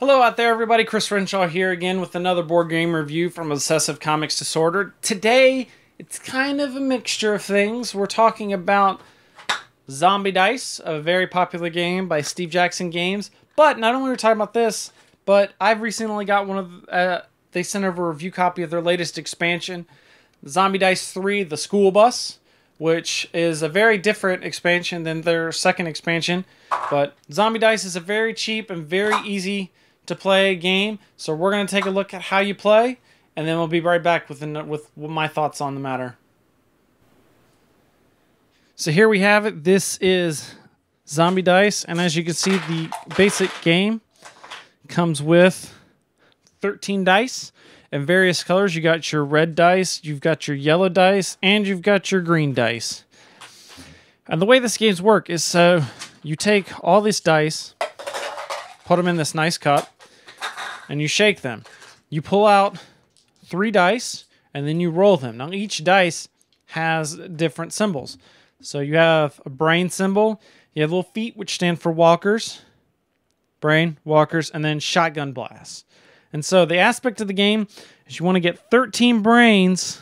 Hello out there, everybody. Chris Renshaw here again with another board game review from Obsessive Comics Disorder. Today, it's kind of a mixture of things. We're talking about Zombie Dice, a very popular game by Steve Jackson Games. But not only are we talking about this, but I've recently got one of... they sent over a review copy of their latest expansion, Zombie Dice 3, The School Bus, which is a very different expansion than their second expansion. But Zombie Dice is a very cheap and very easy to play game, so we're going to take a look at how you play, and then we'll be right back with my thoughts on the matter. So here we have it. This is Zombie Dice, and as you can see, the basic game comes with 13 dice in various colors. You got your red dice, you've got your yellow dice, and you've got your green dice. And the way this game's work is so you take all these dice, put them in this nice cup, and you shake them. You pull out 3 dice, and then you roll them. Now, each dice has different symbols. So you have a brain symbol, you have little feet, which stand for walkers, brain, walkers, and then shotgun blasts. And so the aspect of the game is you want to get 13 brains.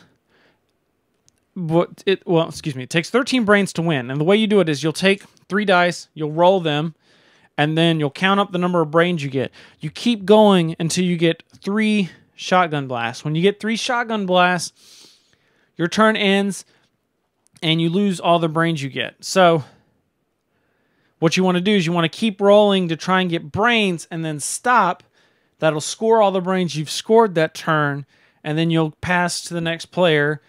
It takes 13 brains to win. And the way you do it is you'll take 3 dice, you'll roll them, and then you'll count up the number of brains you get. You keep going until you get 3 shotgun blasts. When you get 3 shotgun blasts, your turn ends and you lose all the brains you get. So what you want to do is you want to keep rolling to try and get brains and then stop. That'll score all the brains you've scored that turn, and then you'll pass to the next player.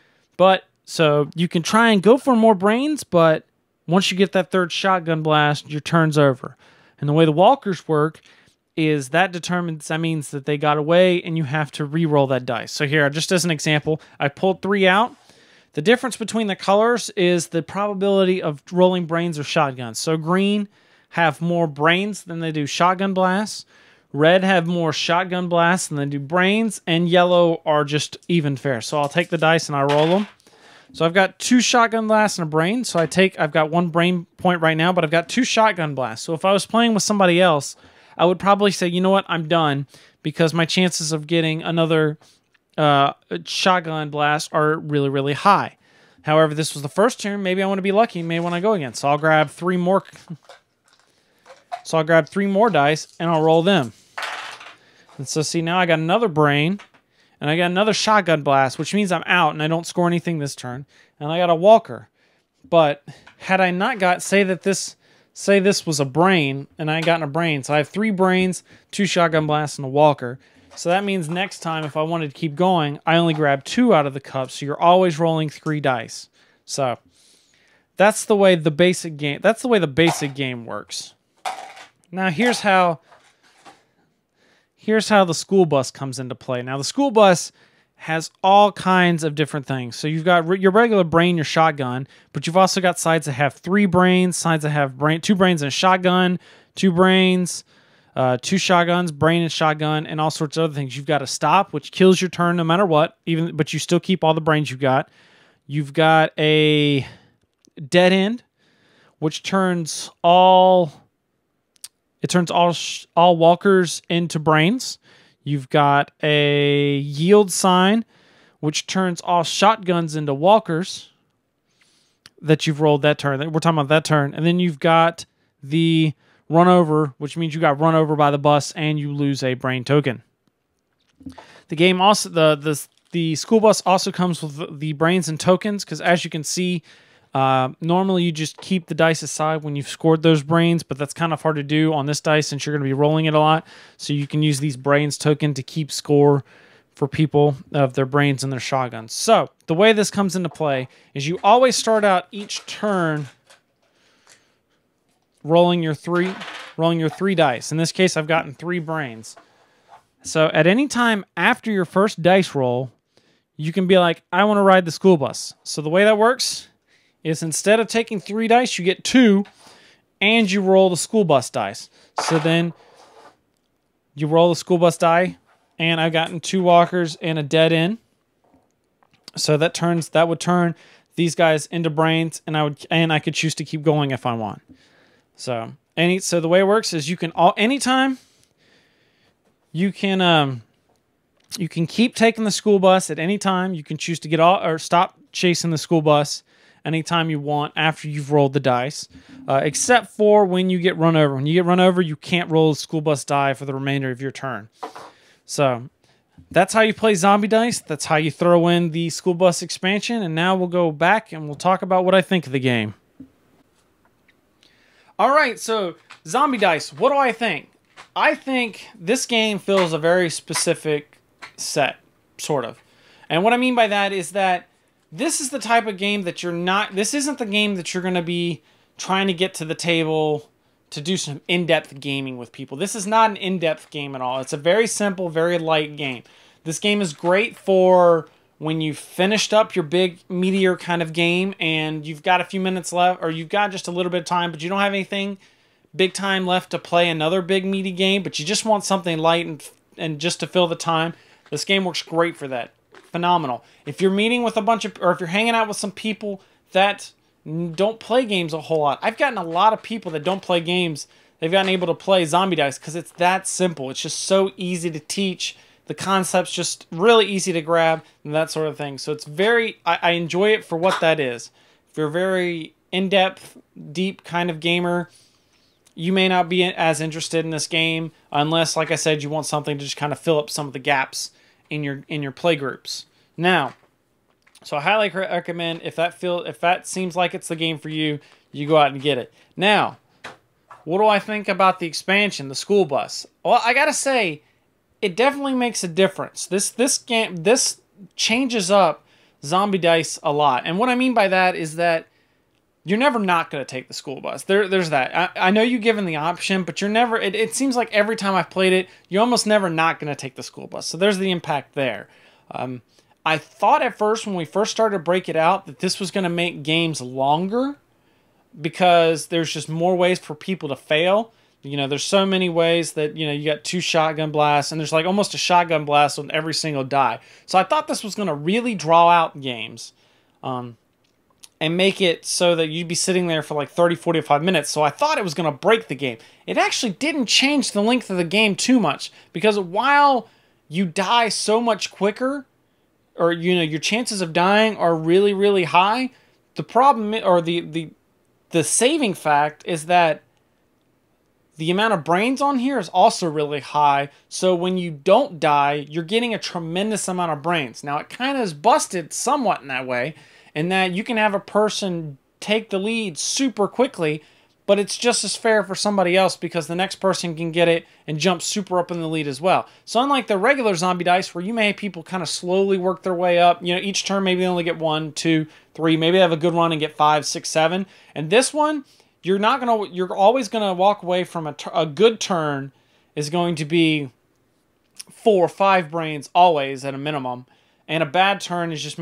So you can try and go for more brains, but once you get that 3rd shotgun blast, your turn's over. And the way the walkers work is that means that they got away and you have to re-roll that dice. So here, just as an example, I pulled 3 out. The difference between the colors is the probability of rolling brains or shotguns. So green have more brains than they do shotgun blasts. Red have more shotgun blasts than they do brains. And yellow are just even fair. So I'll take the dice and I roll them. So I've got 2 shotgun blasts and a brain. So I've got 1 brain point right now, but I've got 2 shotgun blasts. So if I was playing with somebody else, I would probably say, you know what, I'm done, because my chances of getting another shotgun blast are really, really high. However, this was the first turn. Maybe I want to be lucky. Maybe when I go again. So I'll grab 3 more. So I'll grab 3 more dice and I'll roll them. And so see, now I got another brain. And I got another shotgun blast, which means I'm out and I don't score anything this turn. And I got a walker. But had I not got, say this was a brain, and I ain't gotten a brain. So I have 3 brains, 2 shotgun blasts, and a walker. So that means next time, if I wanted to keep going, I only grab 2 out of the cup. So you're always rolling 3 dice. So that's the way the basic game works. Now here's how the school bus comes into play. Now, the school bus has all kinds of different things. So you've got your regular brain, your shotgun, but you've also got sides that have 3 brains, sides that have 2 brains and a shotgun, 2 brains, 2 shotguns, brain and shotgun, and all sorts of other things. You've got a stop, which kills your turn no matter what, but you still keep all the brains you've got. You've got a dead end, which turns all walkers into brains. You've got a yield sign, which turns all shotguns into walkers that you've rolled that turn. We're talking about that turn. And then you've got the run over, which means you got run over by the bus and you lose a brain token. The game also, the school bus also comes with the brains and tokens, because as you can see, normally you just keep the dice aside when you've scored those brains, but that's kind of hard to do on this dice since you're going to be rolling it a lot. So you can use these brains token to keep score for people of their brains and their shotguns. So the way this comes into play is you always start out each turn rolling your 3 dice. In this case, I've gotten 3 brains. So at any time after your first dice roll, you can be like, I want to ride the school bus. So the way that works is instead of taking 3 dice, you get 2, and you roll the school bus dice. So then you roll the school bus die, and I've gotten 2 walkers and a dead end. So that would turn these guys into brains, and I could choose to keep going if I want. So the way it works is you can anytime you can keep taking the school bus at any time. You can choose to get off or stop chasing the school bus anytime you want after you've rolled the dice, except for when you get run over. When you get run over, you can't roll the school bus die for the remainder of your turn. So that's how you play Zombie Dice. That's how you throw in the school bus expansion. And now we'll go back and we'll talk about what I think of the game. All right, so Zombie Dice, what do I think? I think this game fills a very specific set, sort of. And what I mean by that is that this is the type of game that this isn't the game that you're going to be trying to get to the table to do some in-depth gaming with people. This is not an in-depth game at all. It's a very simple, very light game. This game is great for when you've finished up your big meteor kind of game and you've got a few minutes left, or you've got just a little bit of time, but you don't have anything big time left to play another big meaty game, but you just want something light and just to fill the time. This game works great for that. Phenomenal. If you're meeting with a bunch of, or if you're hanging out with some people that don't play games a whole lot. I've gotten a lot of people that don't play games, they've gotten able to play Zombie Dice because it's that simple. It's just so easy to teach. The concept's just really easy to grab and that sort of thing. So it's I enjoy it for what that is. If you're a very in-depth, deep kind of gamer, you may not be as interested in this game unless, like I said, you want something to just kind of fill up some of the gaps in your play groups. Now, so I highly recommend if that seems like it's the game for you, you go out and get it. Now, what do I think about the expansion, the school bus? Well, I gotta say, it definitely makes a difference. This changes up Zombie Dice a lot, and what I mean by that is that you're never not going to take the school bus. There's that. I know you're given the option, but you're never... It seems like every time I've played it, you're almost never not going to take the school bus. So there's the impact there. I thought at first, when we first started to break it out, that this was going to make games longer because there's just more ways for people to fail. You know, there's so many ways that, you know, you got 2 shotgun blasts, and there's like almost a shotgun blast on every single die. So I thought this was going to really draw out games. And make it so that you'd be sitting there for like 30, 45 minutes. So I thought it was going to break the game. It actually didn't change the length of the game too much, because while you die so much quicker, or, you know, your chances of dying are really, really high, the problem, or the saving fact is that the amount of brains on here is also really high. So when you don't die, you're getting a tremendous amount of brains. Now, it kind of is busted somewhat in that way, in that you can have a person take the lead super quickly, but it's just as fair for somebody else because the next person can get it and jump super up in the lead as well. So unlike the regular Zombie Dice, where you may have people kind of slowly work their way up, you know, each turn maybe they only get 1, 2, 3, maybe they have a good run and get 5, 6, 7. And this one, you're always gonna walk away from a good turn is going to be 4 or 5 brains always at a minimum, and a bad turn is just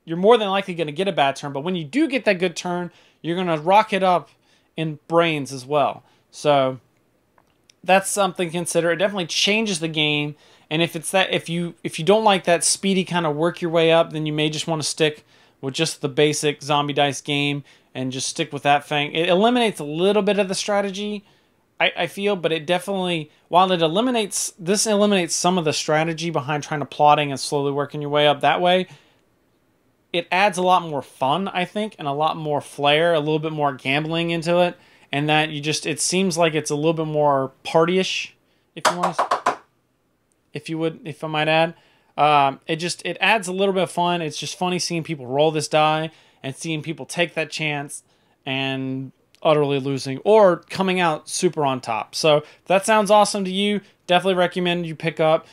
you're more than likely going to get a bad turn, but when you do get that good turn, you're going to rock it up in brains as well. So that's something to consider. It definitely changes the game, and if you don't like that speedy kind of work your way up, then you may just want to stick with just the basic Zombie Dice game and just stick with that thing. It eliminates a little bit of the strategy, I feel, but it definitely, while it eliminates some of the strategy behind trying to plotting and slowly working your way up that way, it adds a lot more fun, I think, and a lot more flair, a little bit more gambling into it, and that it seems like it's a little bit more partyish, if I might add. It adds a little bit of fun. It's just funny seeing people roll this die and seeing people take that chance and utterly losing or coming out super on top. So if that sounds awesome to you, definitely recommend you pick up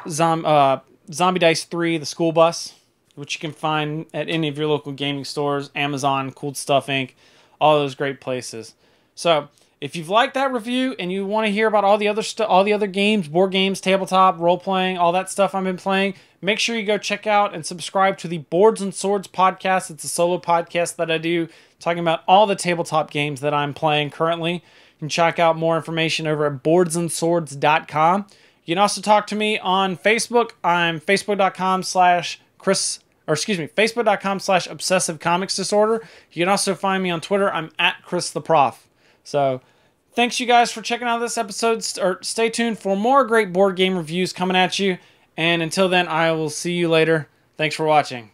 Zombie Dice 3, the school bus, which you can find at any of your local gaming stores, Amazon, Cool Stuff Inc., all those great places. So if you've liked that review and you want to hear about all the other games, board games, tabletop, role-playing, all that stuff I've been playing, make sure you go check out and subscribe to the Boards and Swords podcast. It's a solo podcast that I do talking about all the tabletop games that I'm playing currently. You can check out more information over at boardsandswords.com. You can also talk to me on Facebook. I'm facebook.com/obsessive comics disorder. You can also find me on Twitter. I'm at Chris the Prof. So thanks you guys for checking out this episode. Or stay tuned for more great board game reviews coming at you. And until then, I will see you later. Thanks for watching.